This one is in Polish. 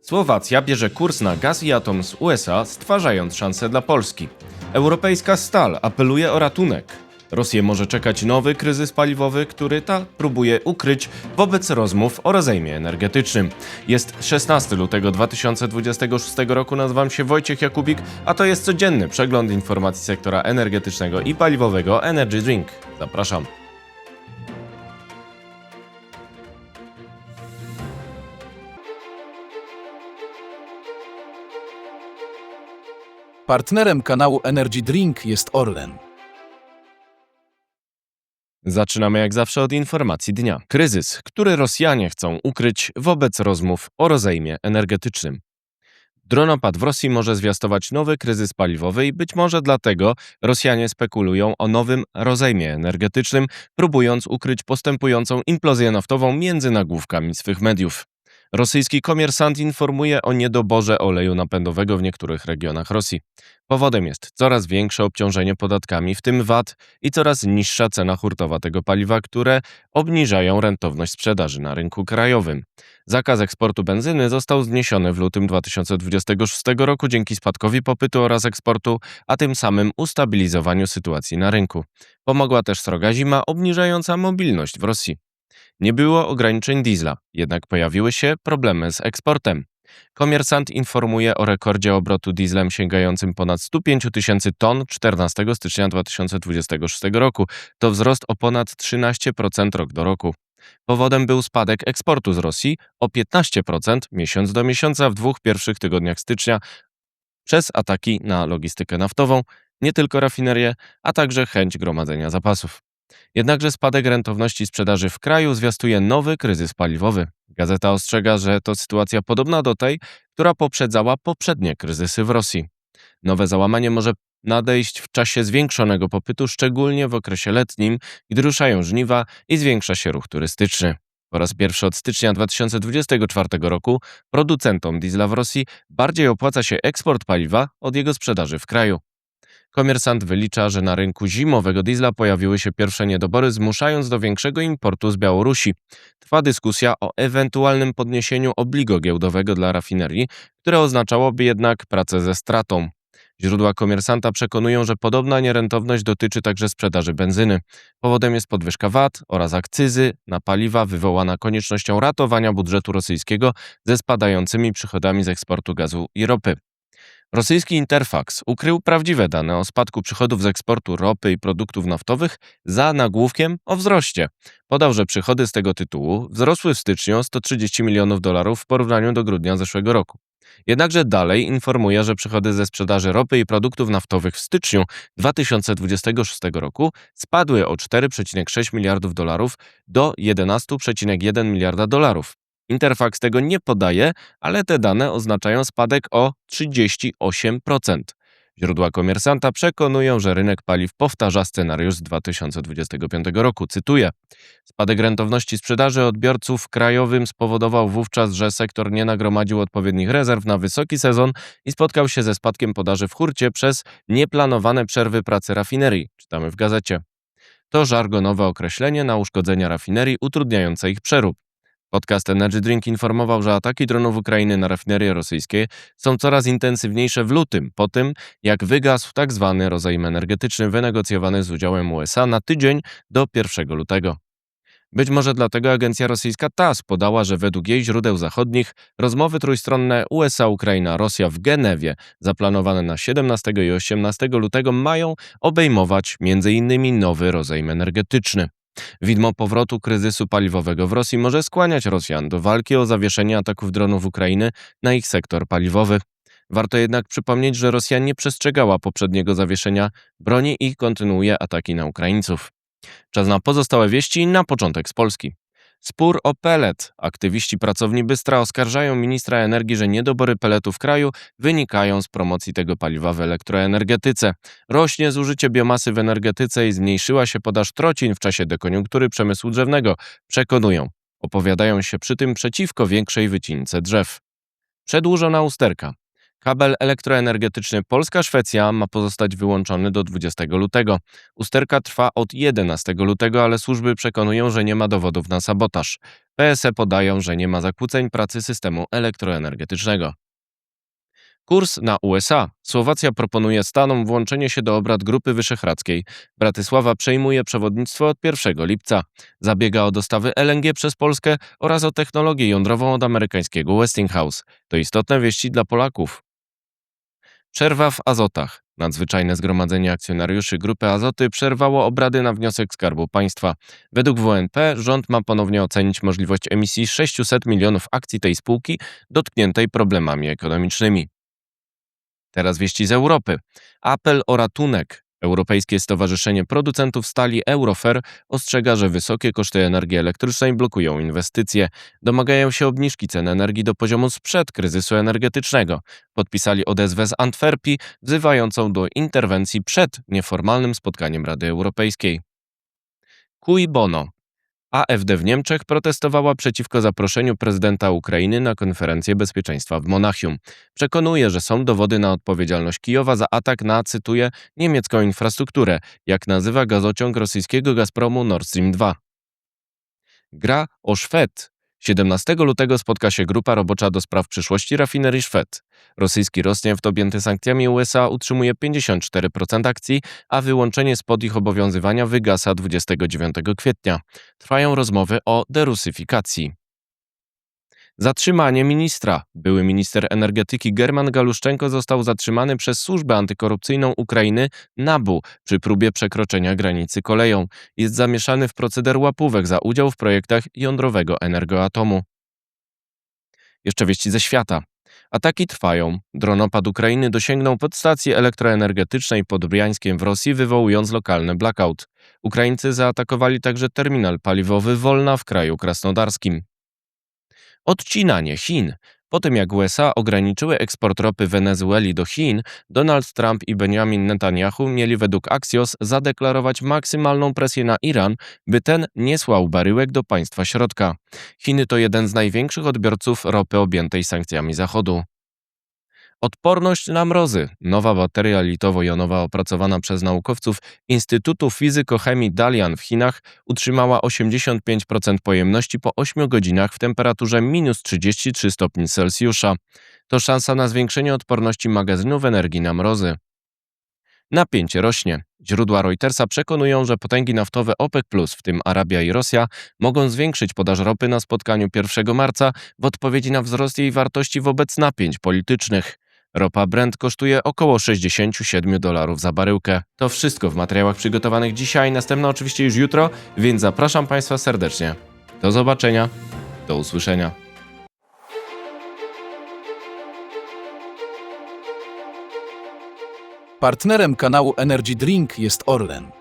Słowacja bierze kurs na gaz i atom z USA, stwarzając szansę dla Polski. Europejska stal apeluje o ratunek. Rosję może czekać nowy kryzys paliwowy, który ta próbuje ukryć wobec rozmów o rozejmie energetycznym. Jest 16 lutego 2026 roku, nazywam się Wojciech Jakubik, a to jest codzienny przegląd informacji sektora energetycznego i paliwowego Energy Drink. Zapraszam. Partnerem kanału Energy Drink jest Orlen. Zaczynamy jak zawsze od informacji dnia. Kryzys, który Rosjanie chcą ukryć wobec rozmów o rozejmie energetycznym. Dronopad w Rosji może zwiastować nowy kryzys paliwowy i być może dlatego Rosjanie spekulują o nowym rozejmie energetycznym, próbując ukryć postępującą implozję naftową między nagłówkami swych mediów. Rosyjski Komersant informuje o niedoborze oleju napędowego w niektórych regionach Rosji. Powodem jest coraz większe obciążenie podatkami, w tym VAT, i coraz niższa cena hurtowa tego paliwa, które obniżają rentowność sprzedaży na rynku krajowym. Zakaz eksportu benzyny został zniesiony w lutym 2026 roku dzięki spadkowi popytu oraz eksportu, a tym samym ustabilizowaniu sytuacji na rynku. Pomogła też sroga zima, obniżająca mobilność w Rosji. Nie było ograniczeń diesla, jednak pojawiły się problemy z eksportem. Komersant informuje o rekordzie obrotu dieslem sięgającym ponad 105 tysięcy ton 14 stycznia 2026 roku. To wzrost o ponad 13% rok do roku. Powodem był spadek eksportu z Rosji o 15% miesiąc do miesiąca w dwóch pierwszych tygodniach stycznia przez ataki na logistykę naftową, nie tylko rafinerie, a także chęć gromadzenia zapasów. Jednakże spadek rentowności sprzedaży w kraju zwiastuje nowy kryzys paliwowy. Gazeta ostrzega, że to sytuacja podobna do tej, która poprzedzała poprzednie kryzysy w Rosji. Nowe załamanie może nadejść w czasie zwiększonego popytu, szczególnie w okresie letnim, gdy ruszają żniwa i zwiększa się ruch turystyczny. Po raz pierwszy od stycznia 2024 roku producentom diesla w Rosji bardziej opłaca się eksport paliwa od jego sprzedaży w kraju. Komersant wylicza, że na rynku zimowego diesla pojawiły się pierwsze niedobory, zmuszając do większego importu z Białorusi. Trwa dyskusja o ewentualnym podniesieniu obligo giełdowego dla rafinerii, które oznaczałoby jednak pracę ze stratą. Źródła Komersanta przekonują, że podobna nierentowność dotyczy także sprzedaży benzyny. Powodem jest podwyżka VAT oraz akcyzy na paliwa wywołana koniecznością ratowania budżetu rosyjskiego ze spadającymi przychodami z eksportu gazu i ropy. Rosyjski Interfax ukrył prawdziwe dane o spadku przychodów z eksportu ropy i produktów naftowych za nagłówkiem o wzroście. Podał, że przychody z tego tytułu wzrosły w styczniu o $130 milionów w porównaniu do grudnia zeszłego roku. Jednakże dalej informuje, że przychody ze sprzedaży ropy i produktów naftowych w styczniu 2026 roku spadły o $4,6 miliardów do $11,1 miliarda. Interfax tego nie podaje, ale te dane oznaczają spadek o 38%. Źródła Komersanta przekonują, że rynek paliw powtarza scenariusz z 2025 roku. Cytuję: spadek rentowności sprzedaży odbiorców krajowym spowodował wówczas, że sektor nie nagromadził odpowiednich rezerw na wysoki sezon i spotkał się ze spadkiem podaży w hurcie przez nieplanowane przerwy pracy rafinerii, czytamy w gazecie. To żargonowe określenie na uszkodzenia rafinerii utrudniające ich przerób. Podcast Energy Drink informował, że ataki dronów Ukrainy na rafinerie rosyjskie są coraz intensywniejsze w lutym, po tym jak wygasł tzw. rozejm energetyczny wynegocjowany z udziałem USA na tydzień do 1 lutego. Być może dlatego agencja rosyjska TASS podała, że według jej źródeł zachodnich rozmowy trójstronne USA-Ukraina-Rosja w Genewie zaplanowane na 17 i 18 lutego mają obejmować m.in. nowy rozejm energetyczny. Widmo powrotu kryzysu paliwowego w Rosji może skłaniać Rosjan do walki o zawieszenie ataków dronów Ukrainy na ich sektor paliwowy. Warto jednak przypomnieć, że Rosja nie przestrzegała poprzedniego zawieszenia broni i kontynuuje ataki na Ukraińców. Czas na pozostałe wieści, na początek z Polski. Spór o pelet. Aktywiści pracowni Bystra oskarżają ministra energii, że niedobory peletu w kraju wynikają z promocji tego paliwa w elektroenergetyce. Rośnie zużycie biomasy w energetyce i zmniejszyła się podaż trocin w czasie dekoniunktury przemysłu drzewnego, przekonują. Opowiadają się przy tym przeciwko większej wycince drzew. Przedłużona usterka. Kabel elektroenergetyczny Polska-Szwecja ma pozostać wyłączony do 20 lutego. Usterka trwa od 11 lutego, ale służby przekonują, że nie ma dowodów na sabotaż. PSE podają, że nie ma zakłóceń pracy systemu elektroenergetycznego. Kurs na USA. Słowacja proponuje Stanom włączenie się do obrad Grupy Wyszehradzkiej. Bratysława przejmuje przewodnictwo od 1 lipca. Zabiega o dostawy LNG przez Polskę oraz o technologię jądrową od amerykańskiego Westinghouse. To istotne wieści dla Polaków. Przerwa w Azotach. Nadzwyczajne zgromadzenie akcjonariuszy Grupy Azoty przerwało obrady na wniosek Skarbu Państwa. Według WNP rząd ma ponownie ocenić możliwość emisji 600 milionów akcji tej spółki dotkniętej problemami ekonomicznymi. Teraz wieści z Europy. Apel o ratunek. Europejskie Stowarzyszenie Producentów Stali Eurofer ostrzega, że wysokie koszty energii elektrycznej blokują inwestycje. Domagają się obniżki cen energii do poziomu sprzed kryzysu energetycznego. Podpisali odezwę z Antwerpii, wzywającą do interwencji przed nieformalnym spotkaniem Rady Europejskiej. Cui bono. AfD w Niemczech protestowała przeciwko zaproszeniu prezydenta Ukrainy na konferencję bezpieczeństwa w Monachium. Przekonuje, że są dowody na odpowiedzialność Kijowa za atak na, cytuję, niemiecką infrastrukturę, jak nazywa gazociąg rosyjskiego Gazpromu Nord Stream 2. Gra o Szwed. 17 lutego spotka się grupa robocza do spraw przyszłości rafinerii Szwed. Rosyjski Rosneft objęty sankcjami USA utrzymuje 54% akcji, a wyłączenie spod ich obowiązywania wygasa 29 kwietnia. Trwają rozmowy o derusyfikacji. Zatrzymanie ministra. Były minister energetyki German Galuszczenko został zatrzymany przez służbę antykorupcyjną Ukrainy NABU przy próbie przekroczenia granicy koleją. Jest zamieszany w proceder łapówek za udział w projektach jądrowego Energoatomu. Jeszcze wieści ze świata. Ataki trwają. Dronopad Ukrainy dosięgnął podstacji elektroenergetycznej pod Briańskiem w Rosji, wywołując lokalny blackout. Ukraińcy zaatakowali także terminal paliwowy Wolna w kraju krasnodarskim. Odcinanie Chin. Po tym jak USA ograniczyły eksport ropy Wenezueli do Chin, Donald Trump i Benjamin Netanyahu mieli według Axios zadeklarować maksymalną presję na Iran, by ten nie słał baryłek do państwa środka. Chiny to jeden z największych odbiorców ropy objętej sankcjami Zachodu. Odporność na mrozy. Nowa bateria litowo-jonowa opracowana przez naukowców Instytutu Fizykochemii Dalian w Chinach utrzymała 85% pojemności po 8 godzinach w temperaturze minus 33 stopni Celsjusza. To szansa na zwiększenie odporności magazynów energii na mrozy. Napięcie rośnie. Źródła Reutersa przekonują, że potęgi naftowe OPEC+, w tym Arabia i Rosja, mogą zwiększyć podaż ropy na spotkaniu 1 marca w odpowiedzi na wzrost jej wartości wobec napięć politycznych. Ropa Brent kosztuje około $67 za baryłkę. To wszystko w materiałach przygotowanych dzisiaj, następna oczywiście już jutro, więc zapraszam Państwa serdecznie. Do zobaczenia, do usłyszenia. Partnerem kanału Energy Drink jest Orlen.